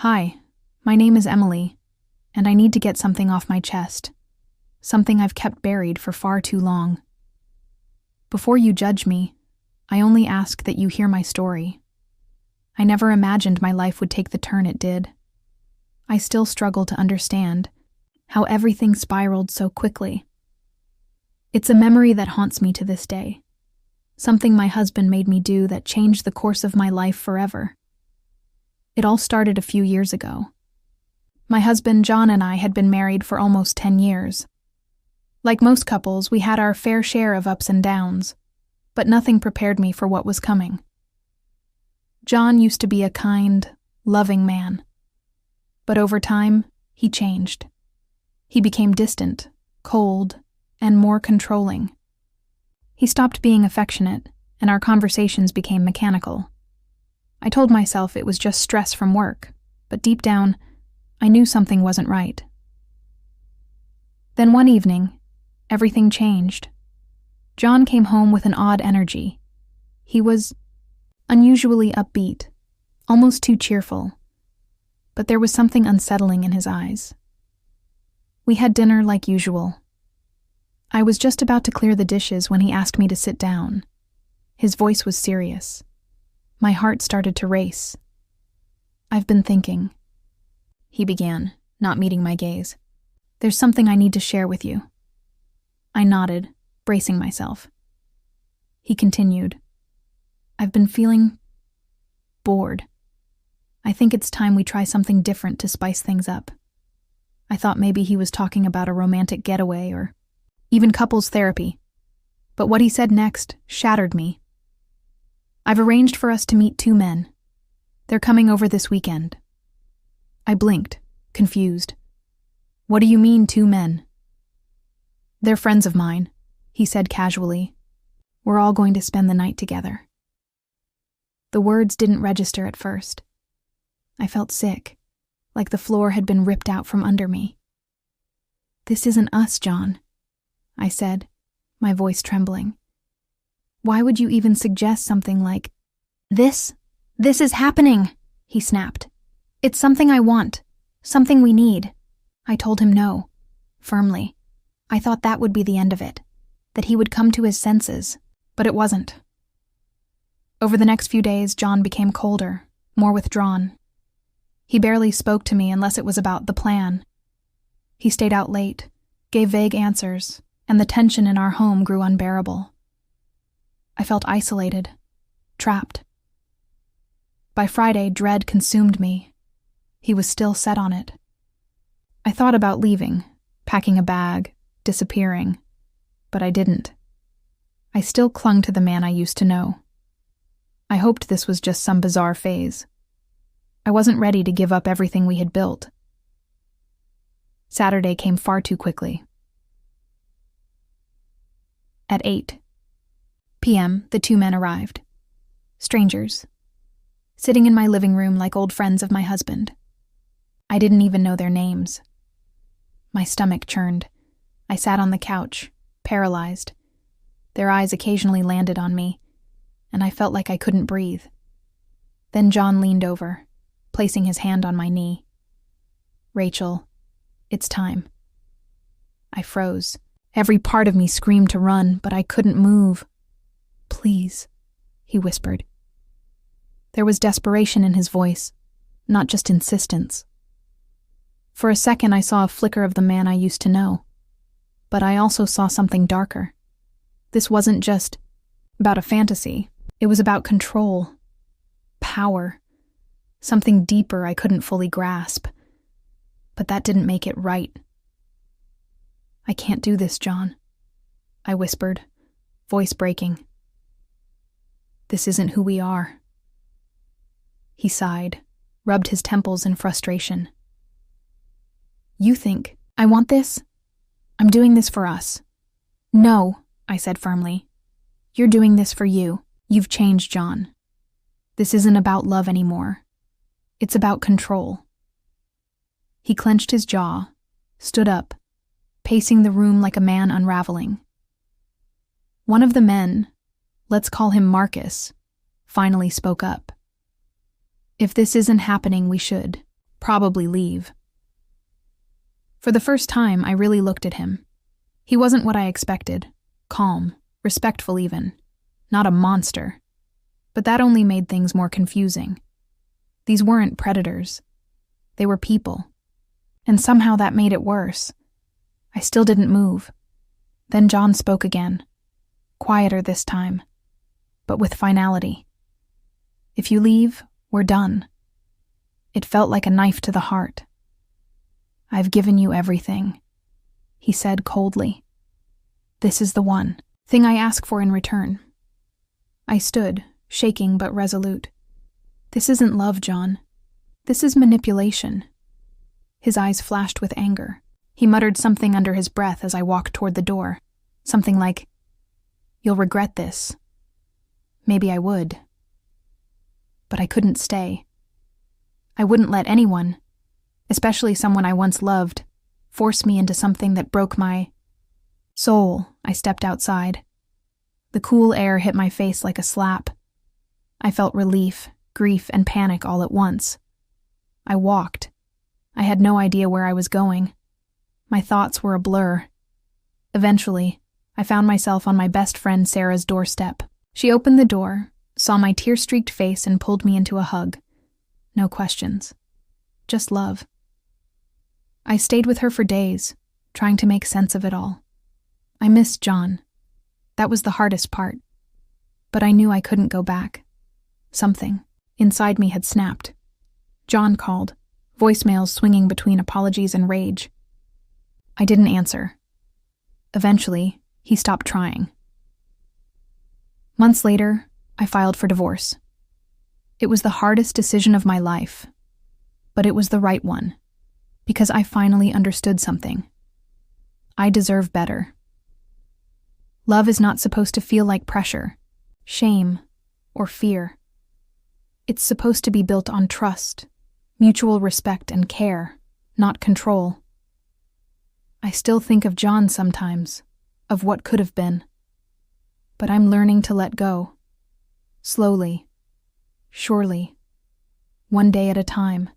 Hi, my name is Emily, and I need to get something off my chest, something I've kept buried for far too long. Before you judge me, I only ask that you hear my story. I never imagined my life would take the turn it did. I still struggle to understand how everything spiraled so quickly. It's a memory that haunts me to this day, something my husband made me do that changed the course of my life forever. It all started a few years ago. My husband John and I had been married for almost 10 years. Like most couples, we had our fair share of ups and downs, but nothing prepared me for what was coming. John used to be a kind, loving man, but over time, he changed. He became distant, cold, and more controlling. He stopped being affectionate, and our conversations became mechanical. I told myself it was just stress from work, but deep down, I knew something wasn't right. Then one evening, everything changed. John came home with an odd energy. He was unusually upbeat, almost too cheerful, but there was something unsettling in his eyes. We had dinner like usual. I was just about to clear the dishes when he asked me to sit down. His voice was serious. My heart started to race. "I've been thinking," he began, not meeting my gaze. "There's something I need to share with you." I nodded, bracing myself. He continued, "I've been feeling bored. I think it's time we try something different to spice things up." I thought maybe he was talking about a romantic getaway or even couples therapy. But what he said next shattered me. "I've arranged for us to meet 2 men. They're coming over this weekend." I blinked, confused. "What do you mean, 2 men?" "They're friends of mine," he said casually. "We're all going to spend the night together." The words didn't register at first. I felt sick, like the floor had been ripped out from under me. "This isn't us, John," I said, my voice trembling. "Why would you even suggest something like this? This is happening," he snapped. "It's something I want, something we need." I told him no, firmly. I thought that would be the end of it, that he would come to his senses, but it wasn't. Over the next few days, John became colder, more withdrawn. He barely spoke to me unless it was about the plan. He stayed out late, gave vague answers, and the tension in our home grew unbearable. I felt isolated, trapped. By Friday, dread consumed me. He was still set on it. I thought about leaving, packing a bag, disappearing, but I didn't. I still clung to the man I used to know. I hoped this was just some bizarre phase. I wasn't ready to give up everything we had built. Saturday came far too quickly. At 8 p.m., the 2 men arrived. Strangers. Sitting in my living room like old friends of my husband. I didn't even know their names. My stomach churned. I sat on the couch, paralyzed. Their eyes occasionally landed on me, and I felt like I couldn't breathe. Then John leaned over, placing his hand on my knee. "Rachel, it's time." I froze. Every part of me screamed to run, but I couldn't move. "Please," he whispered. There was desperation in his voice, not just insistence. For a second, I saw a flicker of the man I used to know, but I also saw something darker. This wasn't just about a fantasy. It was about control, power, something deeper I couldn't fully grasp. But that didn't make it right. "I can't do this, John," I whispered, voice breaking. "This isn't who we are." He sighed, rubbed his temples in frustration. "You think I want this? I'm doing this for us." "No," I said firmly. "You're doing this for you. You've changed, John. This isn't about love anymore. It's about control." He clenched his jaw, stood up, pacing the room like a man unraveling. One of the men, let's call him Marcus, finally spoke up. "If this isn't happening, we should probably leave. For the first time, I really looked at him. He wasn't what I expected. Calm, respectful even. Not a monster. But that only made things more confusing. These weren't predators. They were people. And somehow that made it worse. I still didn't move. Then John spoke again. Quieter this time, but with finality. If you leave, we're done. It felt like a knife to the heart. I've given you everything, he said coldly. This is the one thing I ask for in return. I stood, shaking but resolute. This isn't love, John. This is manipulation. His eyes flashed with anger. He muttered something under his breath as I walked toward the door. Something like, "You'll regret this." Maybe I would. But I couldn't stay. I wouldn't let anyone, especially someone I once loved, force me into something that broke my soul. I stepped outside. The cool air hit my face like a slap. I felt relief, grief, and panic all at once. I walked. I had no idea where I was going. My thoughts were a blur. Eventually, I found myself on my best friend Sarah's doorstep. She opened the door, saw my tear-streaked face, and pulled me into a hug. No questions. Just love. I stayed with her for days, trying to make sense of it all. I missed John. That was the hardest part. But I knew I couldn't go back. Something inside me had snapped. John called, voicemails swinging between apologies and rage. I didn't answer. Eventually, he stopped trying. Months later, I filed for divorce. It was the hardest decision of my life, but it was the right one, because I finally understood something. I deserve better. Love is not supposed to feel like pressure, shame, or fear. It's supposed to be built on trust, mutual respect, and care, not control. I still think of John sometimes, of what could have been. But I'm learning to let go. Slowly. Surely. One day at a time.